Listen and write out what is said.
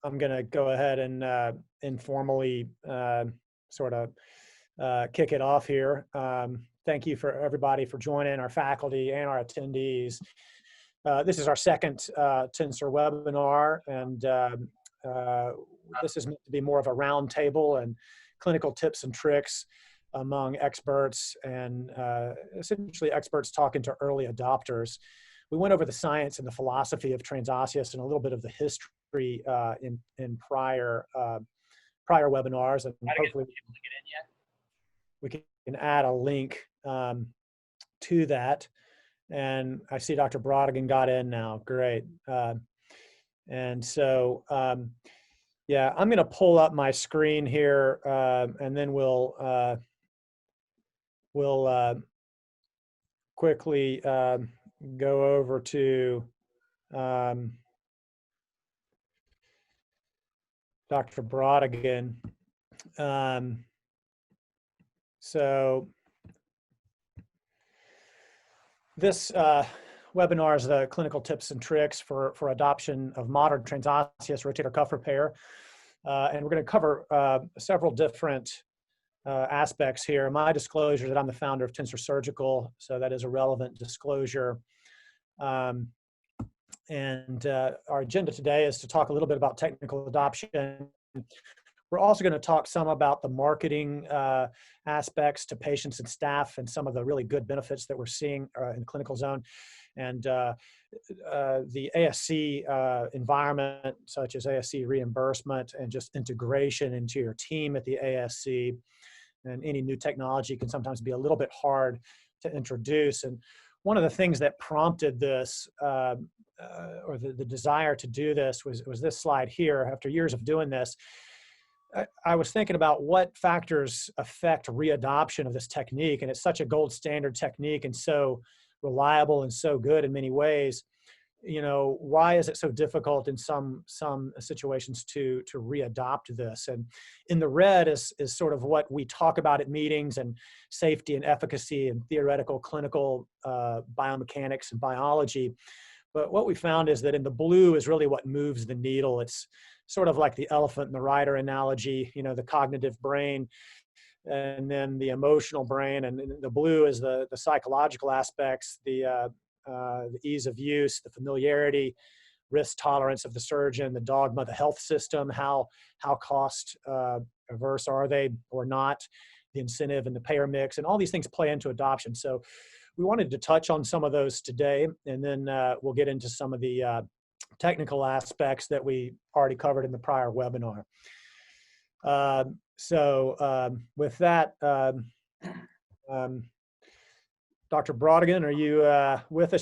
I'm going to go ahead and informally sort of kick it off here. Thank you for everybody for joining, our faculty and our attendees. This is our second Tensor webinar, and this is meant to be more of a roundtable and clinical tips and tricks among experts and essentially experts talking to early adopters. We went over the science and the philosophy of Transosseous and a little bit of the history in prior webinars, and hopefully we can add a link to that. And I see Dr. Brodigan got in now. Great. And so, yeah, I'm going to pull up my screen here, and then we'll quickly go over to Dr. Brodigan. So this webinar is the clinical tips and tricks for adoption of modern transosseous rotator cuff repair. And we're going to cover several different aspects here. My disclosure that I'm the founder of Tensor Surgical, so that is a relevant disclosure. And our agenda today is to talk a little bit about technical adoption. We're also going to talk some about the marketing aspects to patients and staff and some of the really good benefits that we're seeing in the clinical zone. And the ASC environment, such as ASC reimbursement and just integration into your team at the ASC. And any new technology can sometimes be a little bit hard to introduce. And one of the things that prompted this, or the desire to do this, was this slide here. After years of doing this, I was thinking about what factors affect readoption of this technique. And it's such a gold standard technique and so reliable and so good in many ways. You know, why is it so difficult in some situations to readopt this? And in the red is sort of what we talk about at meetings, and safety and efficacy and theoretical clinical biomechanics and biology. But what we found is that in the blue is really what moves the needle. It's sort of like the elephant and the rider analogy, you know, the cognitive brain and then the emotional brain. And the blue is the psychological aspects, the ease of use, the familiarity, risk tolerance of the surgeon, the dogma, the health system, how cost averse are they or not, the incentive and the payer mix, and all these things play into adoption. So we wanted to touch on some of those today, and then we'll get into some of the technical aspects that we already covered in the prior webinar. With that, Dr. Brodigan, are you with us?